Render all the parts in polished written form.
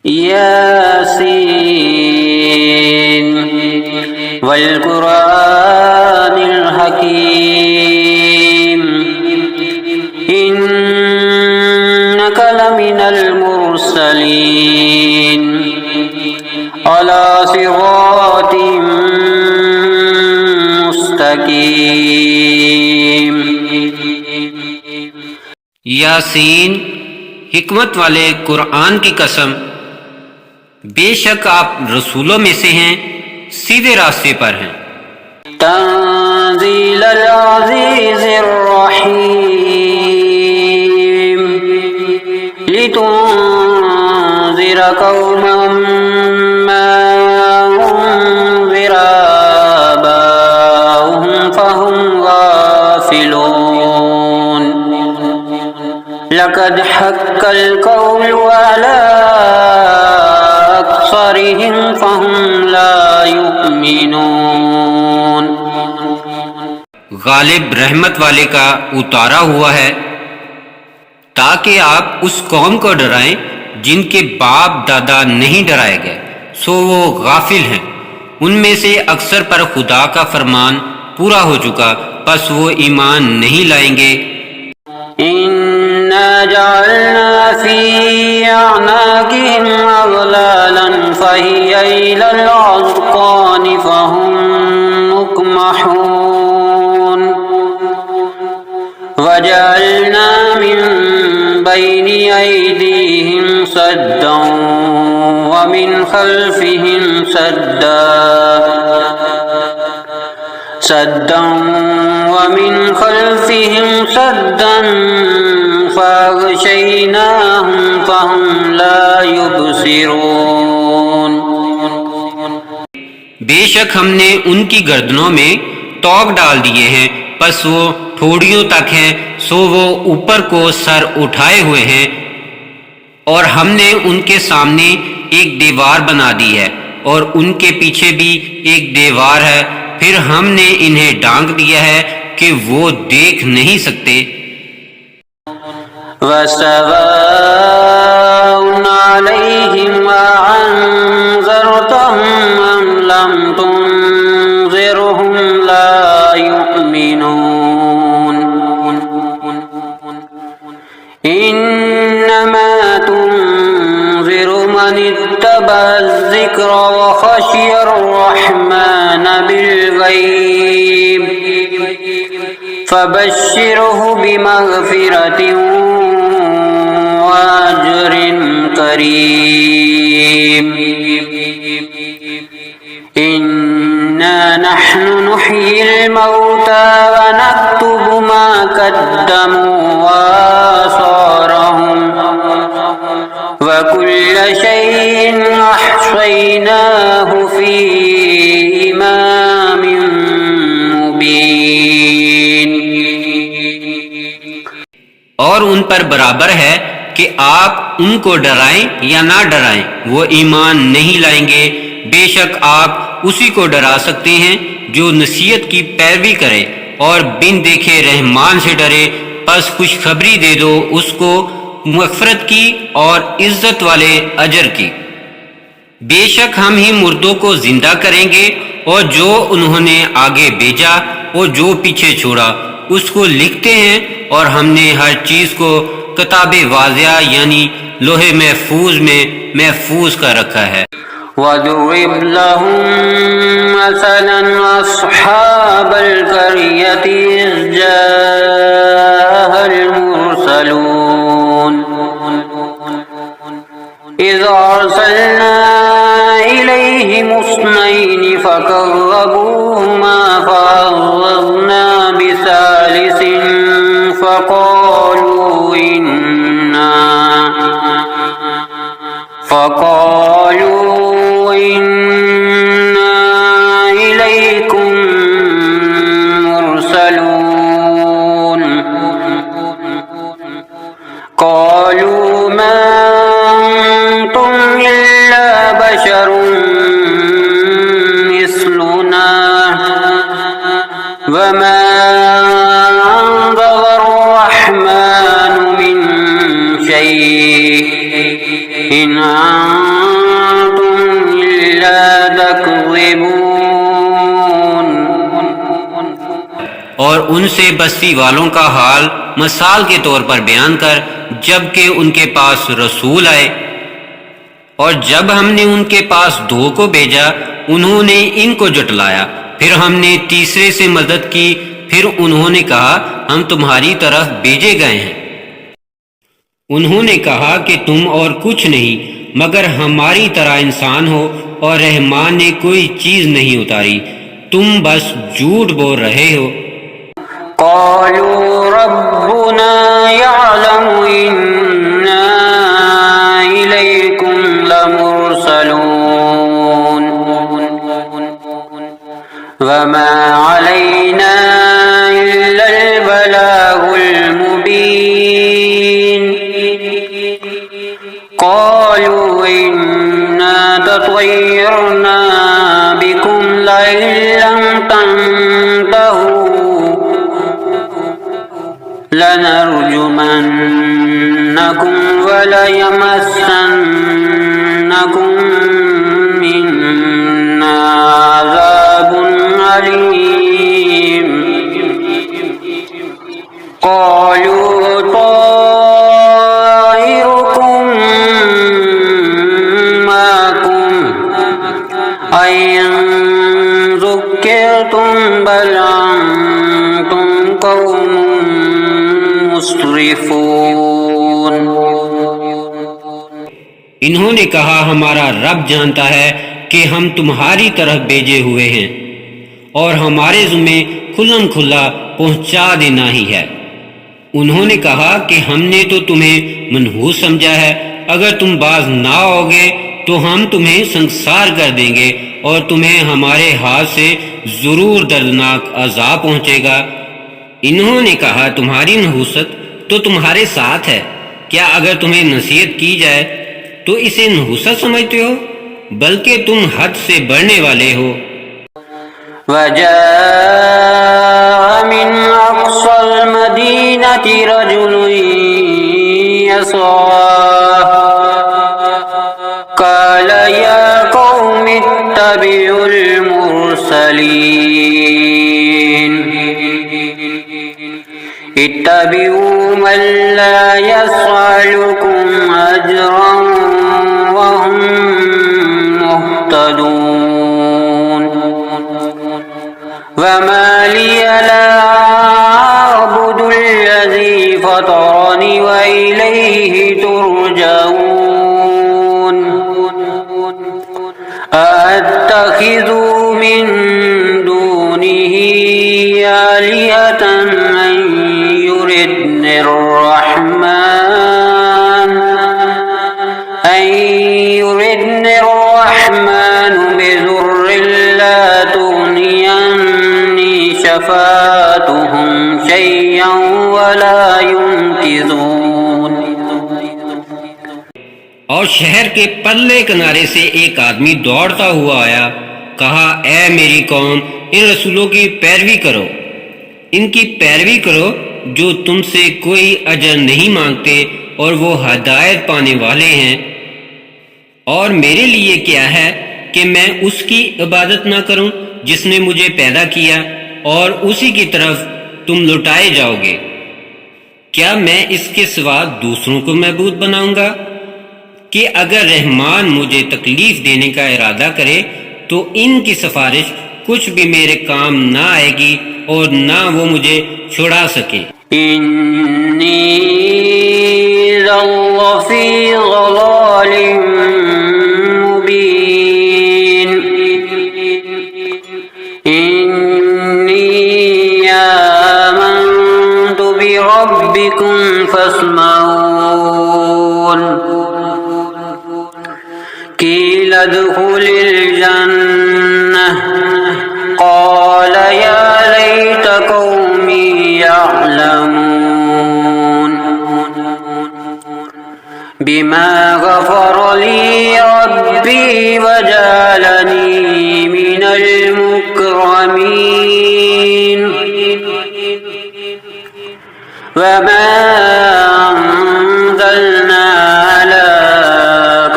यासीन वल कुरानिल हकीम इन्नका लमिनल मुरसलीन अला सिरातिम मुस्तकीम। यासीन, हिकमत वाले कुरान की कसम, बेशक आप रसूलों में से हैं, सीधे रास्ते पर हैं। तंज़ीलल अज़ीज़िर रहीम लितुनज़िरा कौमम मा उनज़िरा आबाउहुम फहुम गाफ़िलून। लक़द हक़्क़ल क़ौलु अला अक्सरिहिम फहुम ला युमिनून। गालिब रहमत वाले का उतारा हुआ है ताकि आप उस कौम को डराएं जिनके बाप दादा नहीं डराए गए, सो वो गाफिल हैं। उनमें से अक्सर पर खुदा का फरमान पूरा हो चुका, बस वो ईमान नहीं लाएंगे। इन्ना जअलना फी अअनाक़िहिम अग़लालन फ़हिया इलल अज़क़ानि फ़हुम मुक़महून वजअलना मिन बैनि अयदीहिम सद्दन व मिन खल्फ़िहिम सद्दन व मिन खल्फ़िहिम सद्दन फ़अग़शयनाहुम फ़हुम ला युबसिरून। बेशक हमने उनकी गर्दनों में तोक डाल दिए हैं, बस वो ठोड़ियों तक हैं, सो वो ऊपर को सर उठाए हुए हैं। और हमने उनके सामने एक दीवार बना दी है और उनके पीछे भी एक दीवार है। फिर हमने इन्हें ढांक दिया है कि वो देख नहीं सकते। वसवाउन अलैहिम अअन्ज़रतहुम अम लम तुनज़िरहुम ला युमिनून। इन्नमा तुनज़िरु मन इत्तबअ-ज़िक्र व ख़शियर रहमान बिल-ग़ैब फ़बश्शिरहु बिमग़फ़िरतिन व अज्रिन करीम। इन्ना नहनु नुह्यिल मौता व नक्तुबु मा क़द्दमू व आसारहुम व कुल्ल शैइन अहसैनाहु फ़ी इमामिन मुबीन। और उन पर बराबर है कि आप उनको डराएं या ना डराएं, वो ईमान नहीं लाएंगे। बेशक आप उसी को डरा सकते हैं जो नसीहत की पैरवी करे और बिन देखे रहमान से डरे। बस खुशखबरी दे दो उसको मग़फ़िरत की और इज्जत वाले अजर की। बेशक हम ही मुर्दों को जिंदा करेंगे और जो उन्होंने आगे भेजा और जो पीछे छोड़ा उसको लिखते हैं। और हमने हर चीज को किताबे वाज़िया यानी लोहे महफूज में महफूज कर रखा है। वज़रिब लहुम मसलन अस्हाबल क़रियति इज़ जाअल मुरसलून इज़ अरसलना इलैहिम इस्नैनि फ़कज़्ज़बूहुमा फ़अज़्ज़ज़ना बिसालिसिन फ़क़ालू इन्ना इलैकुम मुरसलून। क़ालू मा अंतुम इल्ला बशरुन मिस्लुना वमा अन्ज़लर रहमानु मिन शैइन इन أنتم إلا تكذبون और उनसे बस्ती वालों का हाल मिसाल के तौर पर बयान कर, जबकि उनके पास रसूल आए और जब हमने उनके पास 2 को भेजा उन्होंने इनको जुटलाया। फिर हमने तीसरे से मदद की। फिर उन्होंने कहा हम तुम्हारी तरफ भेजे गए हैं। उन्होंने कहा कि तुम और कुछ नहीं मगर हमारी तरह इंसान हो और रहमान ने कोई चीज नहीं उतारी, तुम बस झूठ बोल रहे हो। قالوا ربنا يعلم إنا إليكم لمرسلون وما علينا إلا البلاغ المبين قالوا إنا تطيرنا بكم لئن لم تنتهوا لنرجمنكم وليمسنكم منا عذاب أليم قالوا طائركم معكم أئن ذكرتم بل أنتم قوم मुस्रिफून। इन्होंने कहा हमारा रब जानता है कि हम तुम्हारी तरफ भेजे हुए हैं और हमारे ज़िम्मे खुल्लम खुल्ला पहुंचा देना ही है। उन्होंने कहा कि हमने तो तुम्हें मनहूस समझा है, अगर तुम बाज ना आओगे तो हम तुम्हें संसार कर देंगे और तुम्हें हमारे हाथ से जरूर दर्दनाक अजाब पहुंचेगा। इन्होंने कहा तुम्हारी नहुसत तो तुम्हारे साथ है, क्या अगर तुम्हें नसीहत की जाए तो इसे नहुसत समझते हो, बल्कि तुम हद से बढ़ने वाले हो। वजाअ मिन अक़सल मदीनति रजुलुन यसआ क़ाल या क़ौमि इत्तबिउल मुरसलीन इत्तबिउ मन ला यसअलुकुम अजरन वहुम मुहतदून वमा लिया ला अअबुदुल्लज़ी फ़तरनी व इलैहि तुरजऊन अअत्तखिज़ु मिन दूनिही आलिहतन युरिदनि الرحمن بضر لا تغنيني شفاعتهم شيئا ولا ينقذون। और शहर के पल्ले किनारे से एक आदमी दौड़ता हुआ आया, कहा ए मेरी कौम, इन रसूलों की पैरवी करो, इनकी पैरवी करो जो तुमसे कोई अजर नहीं मांगते और वो हदायत पाने वाले हैं। और मेरे लिए क्या है कि मैं उसकी इबादत ना करूं जिसने मुझे पैदा किया और उसी की तरफ तुम लौटाए जाओगे। क्या मैं इसके सिवा दूसरों को महबूद बनाऊंगा कि अगर रहमान मुझे तकलीफ देने का इरादा करे तो इनकी सिफारिश कुछ भी मेरे काम ना आएगी और ना वो मुझे छुड़ा सके। इन्नी ज़ल्लफ़ी ज़लालिम मुबीन इन्नी आमन्तु बिरब्बिकुम फ़स्मऊन क़ील उद्ख़ुलिल जन्नह क़ाल या लैत क़ौमी यअलमून बिमा गफ़र ली रब्बी वजअलनी मिनल मुकरमीन वमा अंज़लना अला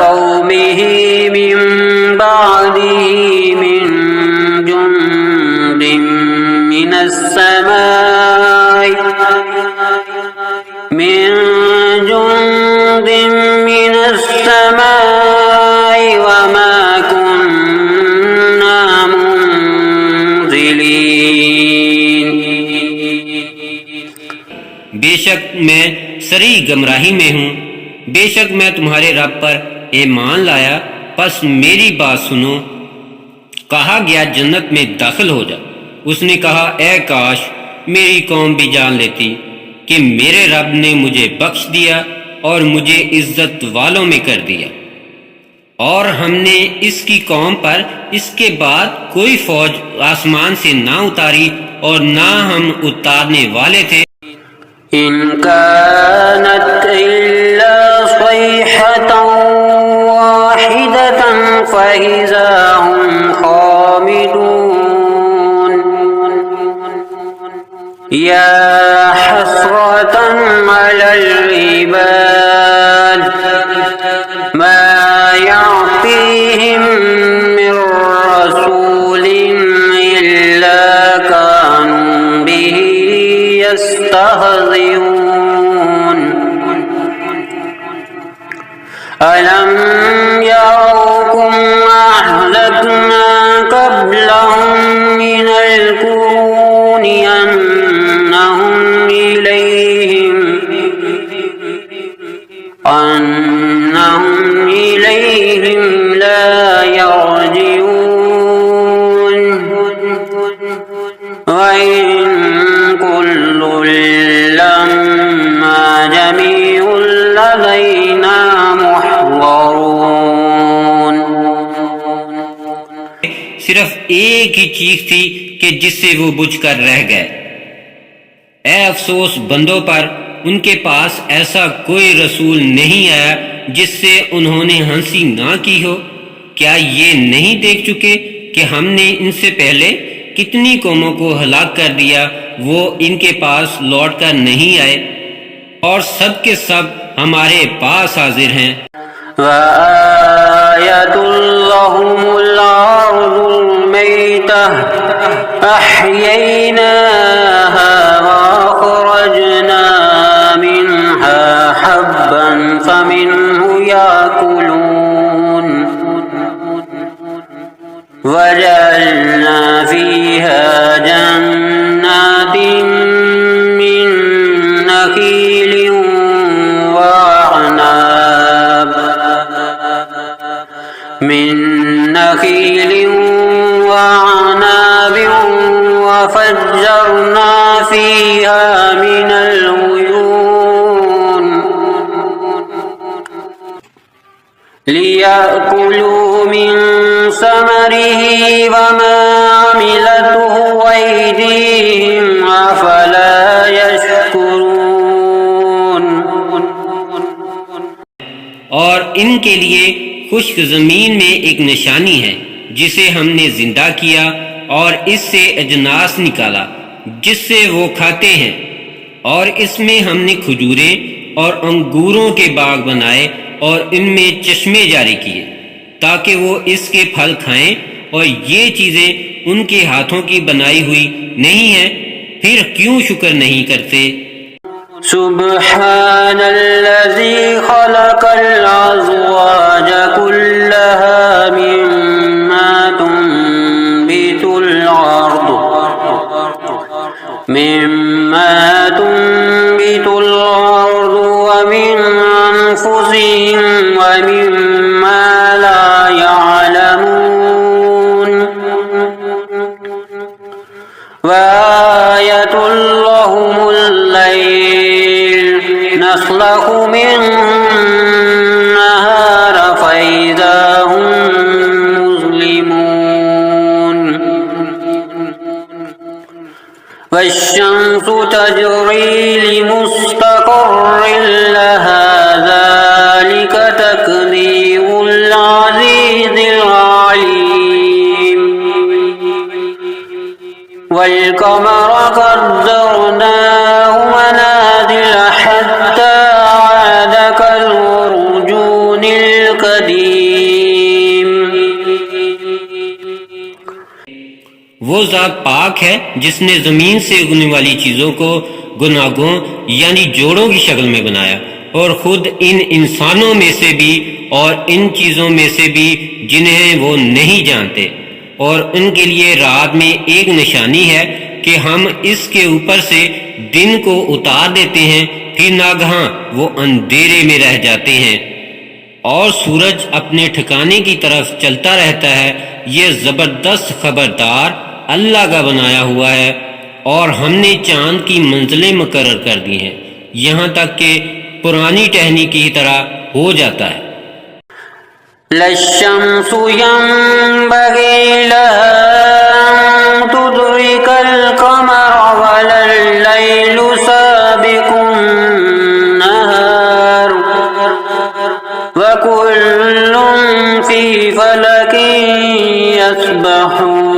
क़ौमि बेशक मैं सरी गमराही में हूँ। बेशक मैं तुम्हारे रब पर ईमान लाया, बस मेरी बात सुनो। कहा गया जन्नत में दाखिल हो जा। उसने कहा, ए काश मेरी कौम भी जान लेती कि मेरे रब ने मुझे बख्श दिया और मुझे इज्जत वालों में कर दिया, और हमने इसकी कौम पर इसके बाद कोई फौज आसमान से ना उतारी और ना हम उतारने वाले थे। इन कानत इल्ला सयहतन वाहिदतन फइज़ा हुम खामिदून। या हसरतन अलल इबाद मा यअतीहिम मिर रसूलिन इल्ला कानू बिही यस्तहज़िऊन। अलम यरौकुम अहलकना क़ब्लहुम मिनल क़ुरूनि अन्नहुम इलैहिम ला यरजिऊन। व इन कुल्लुन लम्मा जमीउन लदैना मुहज़रून। सिर्फ एक ही चीज थी कि जिससे वो बुझकर रह गए। ए अफसोस बंदों पर, उनके पास ऐसा कोई रसूल नहीं आया जिससे उन्होंने हंसी ना की हो। क्या ये नहीं देख चुके कि हमने इनसे पहले कितनी कौमों को हलाक कर दिया, वो इनके पास लौट कर नहीं आए, और सब के सब हमारे पास हाजिर हैं। वआयतुल लहुमुल अर्दुल मैतह अहयैनाहा वअखरजना मिनहा हब्बन फमिन्हु याकुलून वजअलना फीहा जन्नातिन मिन नखीलिन वअनाब वफज्जरना फीहा मिनल उयून लियाकुलू मिन समरिही वमा अमिलतहु अयदीहिम अफला यशकुरून। और इनके लिए खुश्क जमीन में एक निशानी है जिसे हमने जिंदा किया और इससे अजनास निकाला जिससे वो खाते हैं, और इसमें हमने खजूरें और अंगूरों के बाग बनाए और इनमें चश्मे जारी किए ताकि वो इसके फल खाएं, और ये चीजें उनके हाथों की बनाई हुई नहीं है, फिर क्यों शुक्र नहीं करते। सुब्हानल्लज़ी खलक़ल अज़वाज कुल्लहा मिम्मा तुंबितुल अर्द व मिन अनफुसिहिम व मिम्मा ला यअलमून। वआयतुल लहुमुल लैल नस्लखु मिन-नहार फइज़ा हुम मुज़लिमून। वश्शम्सु तजरी लिमुस्तक़र्रिन लहा ज़ालिक तक़दीरुल अज़ीज़िल अलीम। वल क़मर क़द्दरनाहु मनाज़िल हत्ता आद कल उर्जूनिल क़दीम। वो ज़ात पाक है जिसने जमीन से उगने वाली चीजों को गुनागों यानी जोड़ों की शक्ल में बनाया, और खुद इन इंसानों में से भी और इन चीजों में से भी जिन्हें वो नहीं जानते, और उनके लिए रात में एक निशानी है कि हम इसके ऊपर से दिन को उतार देते हैं, फिर नागहां वो अंधेरे में रह जाते हैं और सूरज अपने ठिकाने की तरफ चलता रहता है। ये जबरदस्त खबरदार अल्लाह का बनाया हुआ है और हमने चांद की मंजिलें मुकर्रर कर दी हैं, यहाँ तक कि पुरानी टहनी की तरह हो जाता है। लश्शम्सु यंबगी लहा अन तुदरिकल कमर वलल्लैलु साबिकुन नहार वकुल्लुन फी फलकिन यस्बहून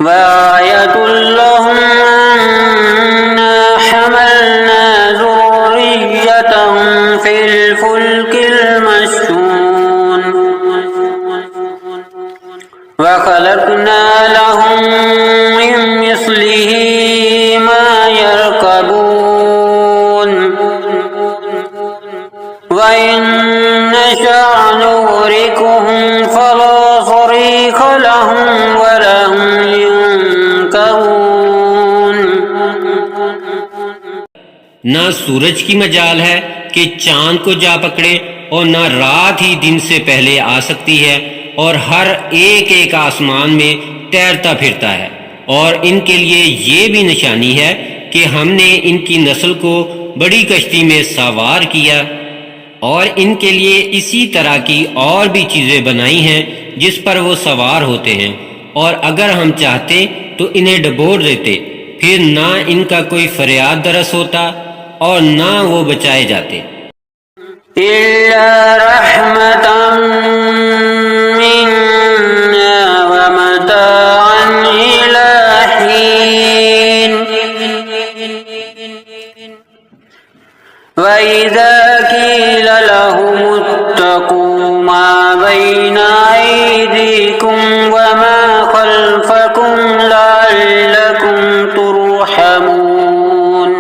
वआयतुल लहुम अन्ना हमलना ज़ुर्रिय्यतहुम फिल फुल्किल मशहून वखलक़ना लहुम मिन मिस्लिही मा यरकबून वइन नशअ नुग़रिक़हुम फला सरीख़ लहुम वलहुम युनकरून। ना सूरज की मजाल है कि चांद को जा पकड़े और ना रात ही दिन से पहले आ सकती है, और हर एक एक आसमान में तैरता फिरता है। और इनके लिए ये भी निशानी है कि हमने इनकी नस्ल को बड़ी कश्ती में सवार किया और इनके लिए इसी तरह की और भी चीज़ें बनाई हैं जिस पर वो सवार होते हैं, और अगर हम चाहते तो इन्हें डबोर देते, फिर ना इनका कोई फरियाद दरस होता और ना वो बचाए जाते। इल्ला रहमतन मिन्ना व मताअन इला हीन व इज़ा क़ील लहुमुत्तक़ू मा बैना अयदीकुम व मा खल्फकुम लअल्लकुम तुरहमून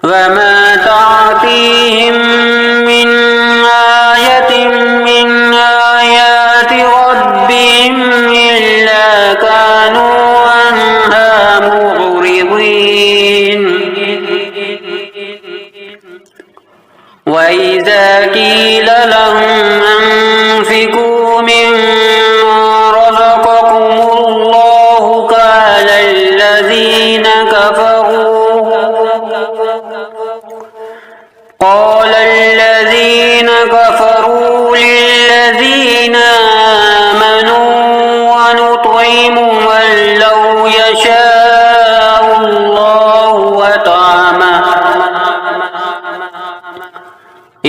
वमा तातीहिम मिन आयतिन मिन आयाति रब्बिहिम इल्ला कानू अन्हा मुअरिदीन वइज़ा क़ील लहुम अन्फ़िक़ू मिम्मा रज़क़कुमुल्लाहु क़ाल अल्लज़ीना कफ़रू लिल्लज़ीन आमनू अनुत'iमु मन लौ यशाअुल्लाहु अत'अमहु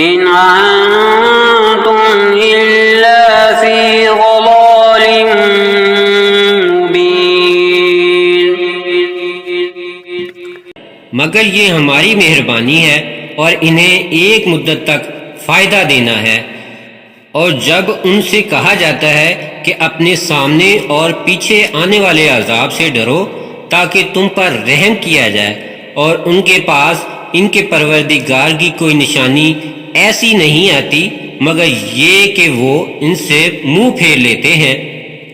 इन अंतुम इल्ला फी ज़लालिम मुबीन। मगर ये हमारी मेहरबानी है और इन्हें एक मुद्दत तक फायदा देना है। और जब उनसे कहा जाता है कि अपने सामने और पीछे आने वाले अजाब से डरो ताकि तुम पर रहम किया जाए, और उनके पास इनके परवरदिगार की कोई निशानी ऐसी नहीं आती मगर ये कि वो इनसे मुंह फेर लेते हैं।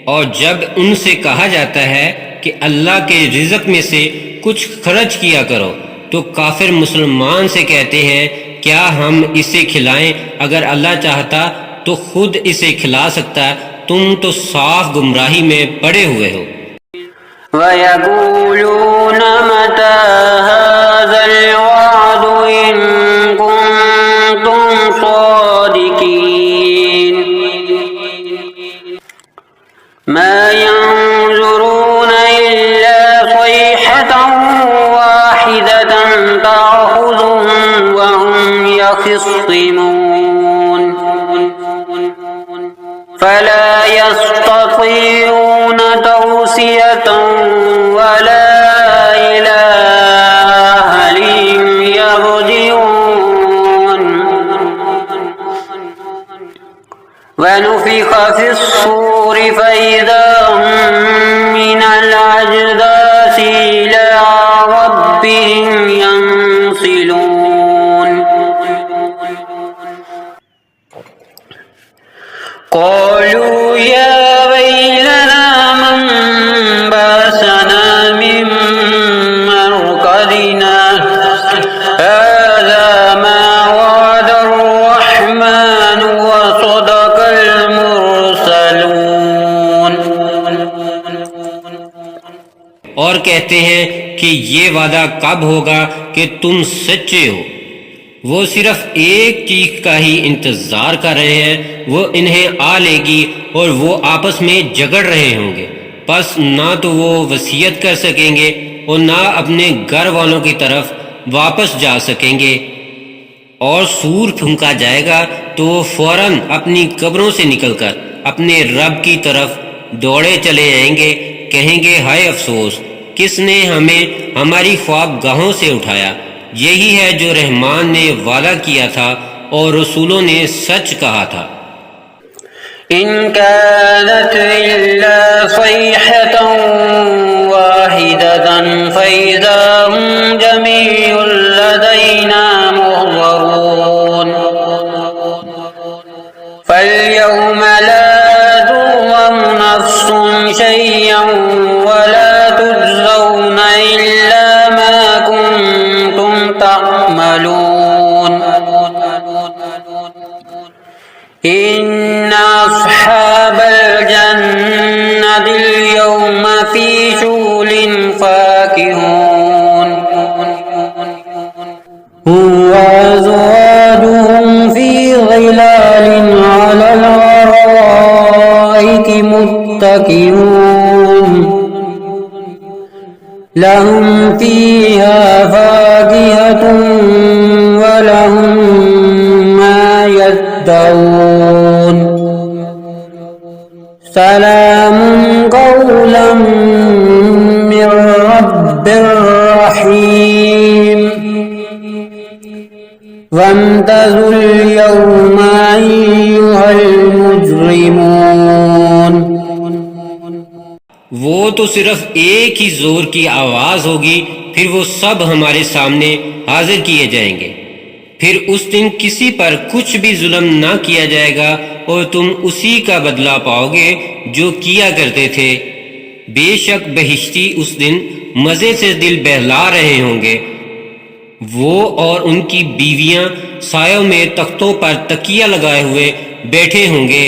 और जब उनसे कहा जाता है कि अल्लाह के रिज़्क़ में से कुछ खर्च किया करो, तो काफिर मुसलमान से कहते हैं क्या हम इसे खिलाएं? अगर अल्लाह चाहता तो खुद इसे खिला सकता, तुम तो साफ गुमराही में पड़े हुए हो। वयक़ूलून मता हाज़ल वअदु इन कुन्तुम सादिकीन मा यंज़ुरून इल्ला सयहतन वाहिदतन तअख़ुज़ुहुम व हुम यख़िस्सिमून फला यस्ततीऊन तौसियतन वला इला अहलिहिम यरजिऊन वनुफ़िख़ फ़िस्सूरि फ़इज़ा हुम मिनल अजदासी इला रब्बिहिम यंसिलून क़ालू या वैलना कहते हैं कि ये वादा कब होगा कि तुम सच्चे हो। वो सिर्फ एक चीज का ही इंतजार कर रहे हैं, वो इन्हें आ लेगी और वो आपस में झगड़ रहे होंगे। बस ना तो वो वसीयत कर सकेंगे और ना अपने घर वालों की तरफ वापस जा सकेंगे। और सूर फूंका जाएगा तो वो फौरन अपनी कब्रों से निकलकर अपने रब की तरफ दौड़े चले जाएंगे, कहेंगे हाय अफसोस, किसने हमें हमारी ख्वाबगाहों से उठाया। यही है जो रहमान ने वादा किया था और रसूलों ने सच कहा था। इन कानत इल्ला सयहतन वाहिदतन फइज़ा हुम जमीउन लदैना मुहज़रून फल्यौम ला तुज़लम नफ्सुन शैयन वला तुजज़ौना इल्ला मा कुंतुम तअमलून इन्ना अस्हाबल जन्नतिल यौमा फी शुगलिन फाकिहून हुम व अज़वाजुहुम फी ज़िलालिन अलल अराइकि मुत्तकिऊन लहुम फीहा फाकिहतुन व लहुम मा यद्दऊन सलामुन कौलन मिर रब्बिर रहीम वम्तज़ुल यौमा अय्युहल मुजरिमून। वो तो सिर्फ एक ही जोर की आवाज होगी, फिर वो सब हमारे सामने हाजिर किए जाएंगे। फिर उस दिन किसी पर कुछ भी जुल्म ना किया जाएगा और तुम उसी का बदला पाओगे जो किया करते थे। बेशक बहिश्ती उस दिन मजे से दिल बहला रहे होंगे। वो और उनकी बीवियां सायों में तख्तों पर तकिया लगाए हुए बैठे होंगे।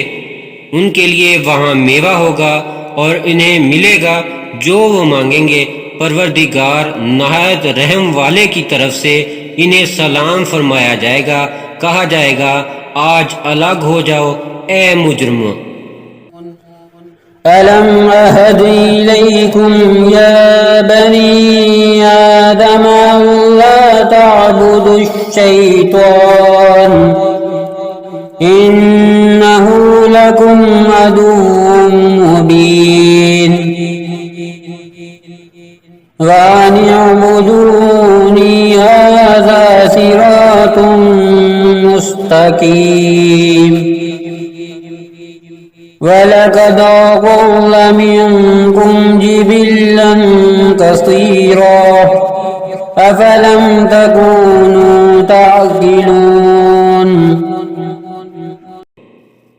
उनके लिए वहां मेवा होगा और इन्हें मिलेगा जो वो मांगेंगे। परवरदिगार नहायत रहम वाले की तरफ से इन्हें सलाम फरमाया जाएगा। कहा जाएगा आज अलग हो जाओ ए मुजरिमों। अलम अहद इलैकुम या बनी आदम अल्ला तअबुदुश शैतान इन्नहु लकुम अदुव्वुम मुबीन व अन अ'बुदूनी हाज़ा सिरातुम मुस्तकीम वलक़द अज़ल्ल मिनकुम जिबिल्लन कसीरा अफ़लम तकूनू तअक़िलून।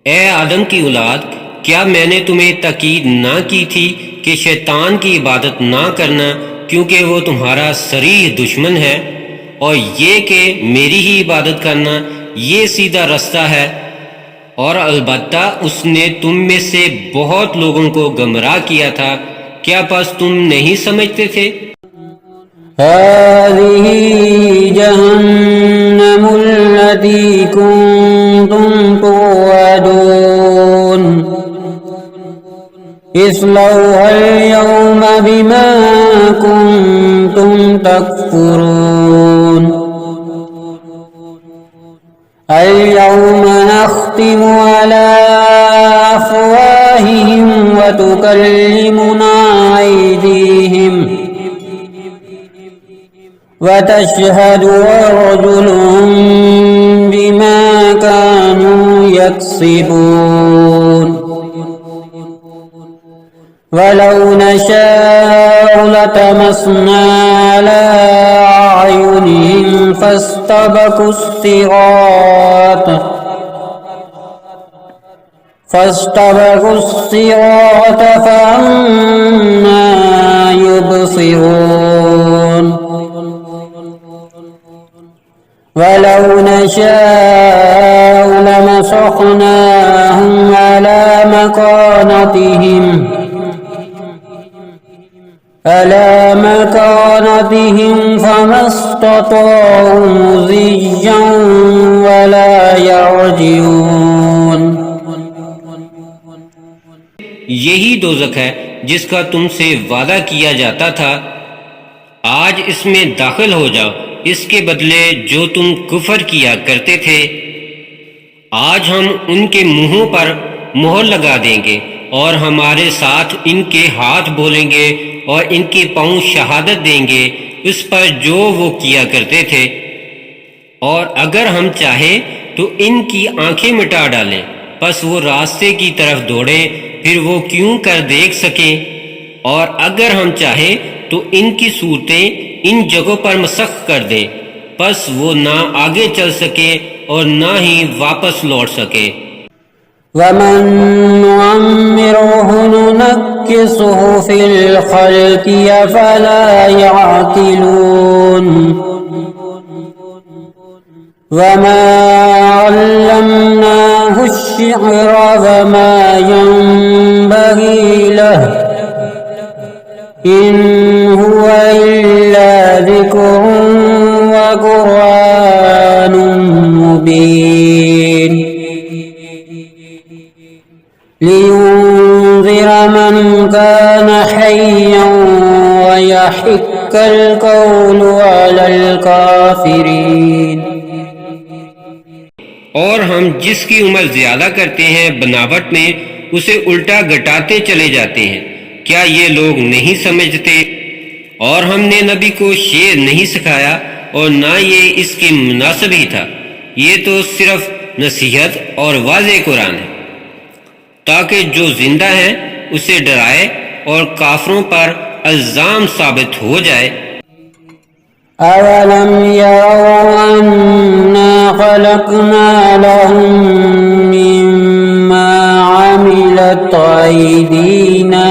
ए आदम की औलाद, क्या मैंने तुम्हें ताकीद ना की थी कि शैतान की इबादत ना करना, क्योंकि वो तुम्हारा सरीह दुश्मन है, और ये कि मेरी ही इबादत करना ये सीधा रास्ता है। और अलबत्ता उसने तुम में से बहुत लोगों को गुमराह किया था। क्या बस तुम नहीं समझते थे? हाज़िही जहन्नमुल्लती कुंतुम तुअदून इस्लौहल यौमा बिमा कुंतुम तकफुरून अल यौमा नख्तिमु अला अफ़वाहिहिम व तुकल्लिमुना अयदीहिम व तशहदु अर्जुलुहुम बिमा कानू यक्सिबून वलौ नशाअ लतमस्ना अला अयुनिहिम फस्तबकुस सिरात फअन्ना युबसिरून वलौ नशाअ लमसख्नाहुम अला मकानतिहिम على مكانتهم فما استطاعوا مضيا ولا يرجعون यही दोज़ख है जिसका तुमसे वादा किया जाता था। आज इसमें दाखिल हो जाओ, इसके बदले जो तुम कुफर किया करते थे। आज हम उनके मुंहों पर मोहर लगा देंगे और हमारे साथ इनके हाथ बोलेंगे और इनके पांव शहादत देंगे उस पर जो वो किया करते थे। और अगर हम चाहे तो इनकी आंखें मिटा डालें, बस वो रास्ते की तरफ दौड़े, फिर वो क्यों कर देख सकें। और अगर हम चाहे तो इनकी सूरतें इन जगहों पर मसख कर दे, बस वो ना आगे चल सके और ना ही वापस लौट सके। वमन नुअम्मिरुहु नुनक्किसुहु फिल खल्क़ि अफला यअक़िलून वमा अल्लमनाहु अश्शिअर वमा यंबग़ी लहु इन हुवा इल्ला ज़िक्रुन व क़ुरआनुम मुबीन लियुन्ज़िर मन कान हय्यन व यहिक्कल क़ौलु अलल काफ़िरीन। और हम जिसकी उम्र ज्यादा करते हैं बनावट में उसे उल्टा घटाते चले जाते हैं। क्या ये लोग नहीं समझते? और हमने नबी को शेर नहीं सिखाया और ना ये इसके मुनासिब ही था। ये तो सिर्फ नसीहत और वाज़े कुरान है ताकि जो जिंदा है उसे डराए और काफरों पर इल्जाम साबित हो जाए। अवलम यरौ अन्ना खलक़ना लहुम मिम्मा अमिलत अयदीना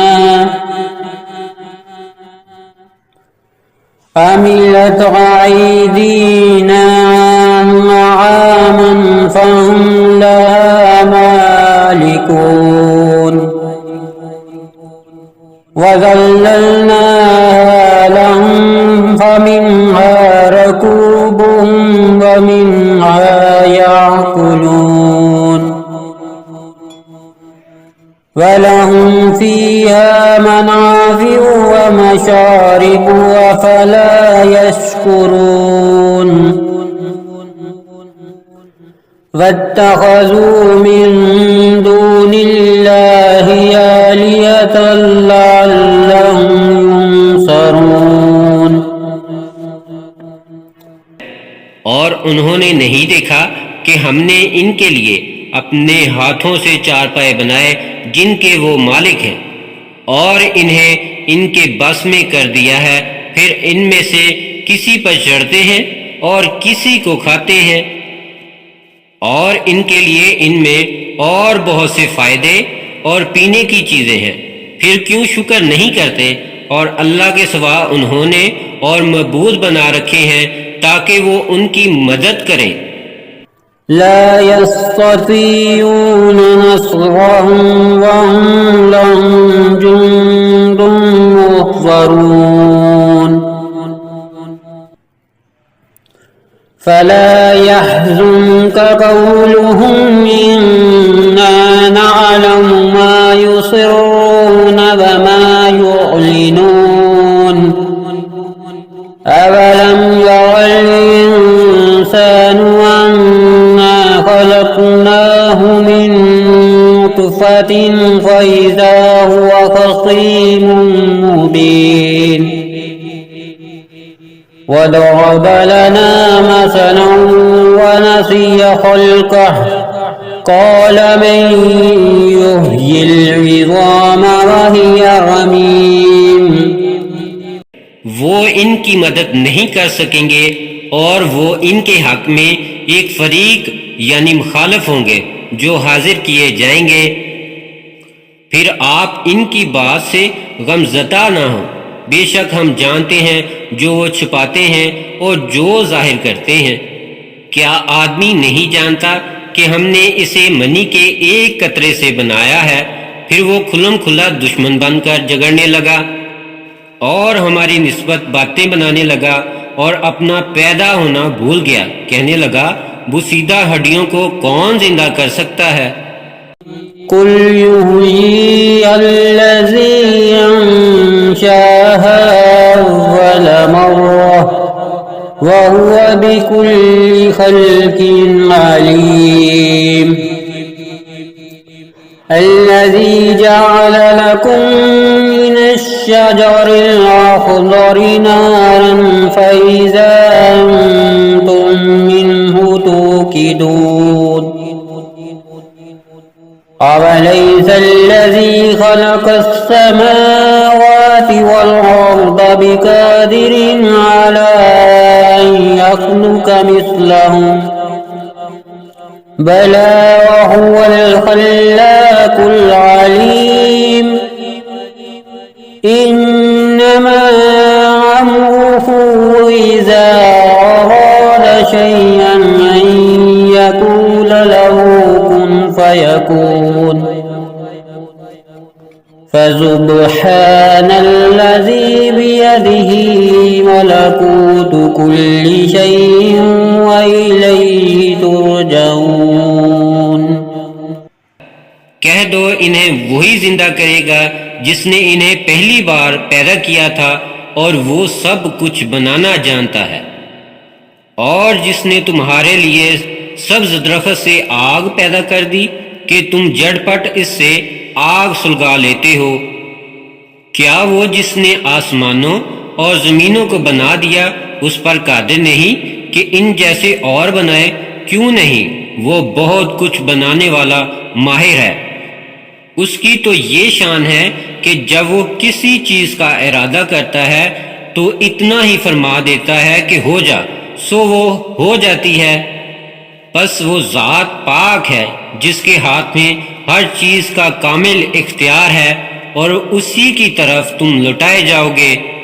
अनआमन फहुम लहा मालिकून वज़ल्ललनाहा लहुम फमिन्हा रकूबुहुम वमिन्हा याकुलून वलहुम फ़ीहा मनाफ़िउ व मशारिबु अफ़ला यशकुरून वत्तख़ज़ू मिन दूनिल्लाहि आलिहतन लअल्लहुम युंसरून। और उन्होंने नहीं देखा कि हमने इनके लिए अपने हाथों से चारपाए बनाए जिनके वो मालिक हैं, और इन्हें इनके बस में कर दिया है। फिर इनमें से किसी पर चढ़ते हैं और किसी को खाते हैं, और इनके लिए इनमें और बहुत से फायदे और पीने की चीजें हैं। फिर क्यों शुक्र नहीं करते? और अल्लाह के सिवा उन्होंने और मबूद बना रखे हैं ताकि वो उनकी मदद करें। ला यस्ततीऊन नस्रहुम वहुम लहुम जुंदुम मुहज़रून फला यहज़ुनक क़ौलुहुम इन्ना नअलमु मा युसिर्रून व मा युअलिनून अवलम यरल इंसानु अन्ना खलक़नाहु मिन नुत्फ़तिन फ़इज़ा हुवा ख़सीमुम मुबीन वदरब लना मसलन वनसिय ख़ल्क़ह क़ाल मन युह्यिल इज़ाम वहिय रमीम। वो इनकी मदद नहीं कर सकेंगे और वो इनके हक में एक फरीक यानी मुखालिफ होंगे जो हाजिर किए जाएंगे। फिर आप इनकी बात से गमज़दा ना हो, बेशक हम जानते हैं जो वो छुपाते हैं और जो जाहिर करते हैं। क्या आदमी नहीं जानता कि हमने इसे मनी के एक कतरे से बनाया है? फिर वो खुल्लम खुल्ला दुश्मन बनकर झगड़ने लगा। और हमारी निस्बत बातें बनाने लगा और अपना पैदा होना भूल गया। कहने लगा, वो सीधा हड्डियों को कौन जिंदा कर सकता है? कुल युहयी अल्लज़ी अंशाहा अव्वल मर्रह व हुवा बिकुल्लि खल्किन अलीम। अल्लज़ी जअल लकुम मिनश्शजरिल अख़ज़रि नारन फ़इज़ा अंतुम मिन्हु तूक़िदून। अवलैसा अल्लज़ी ख़लक़स समावाति वल अर्ज़ बिक़ादिरिन अला अन यख़्लुक़ मिस्लहुम बला वहुवल ख़ल्लाक़ुल अलीम। इन्नमा अम्रुहु इज़ा अराद शयअन अन यक़ूल लहु कुन फयकून। फसुब्हानल्लज़ी बियदिही मलकूतु कुल्लि शैइन व इलैहि तुरजऊन। कह दो, इन्हें वही जिंदा करेगा जिसने इन्हें पहली बार पैदा किया था और वो सब कुछ बनाना जानता है। और जिसने तुम्हारे लिए सब्ज दरख्त से आग पैदा कर दी कि तुम झटपट इससे आग सुलगा लेते हो। क्या वो जिसने आसमानों और जमीनों को बना दिया उस पर कादिर नहीं कि इन जैसे और बनाए? क्यों नहीं, वो बहुत कुछ बनाने वाला माहिर है। उसकी तो ये शान है कि जब वो किसी चीज का इरादा करता है तो इतना ही फरमा देता है कि हो जा, सो वो हो जाती है। बस वो जात पाक है जिसके हाथ में हर चीज का कामिल इख्तियार है और उसी की तरफ तुम लौटाए जाओगे।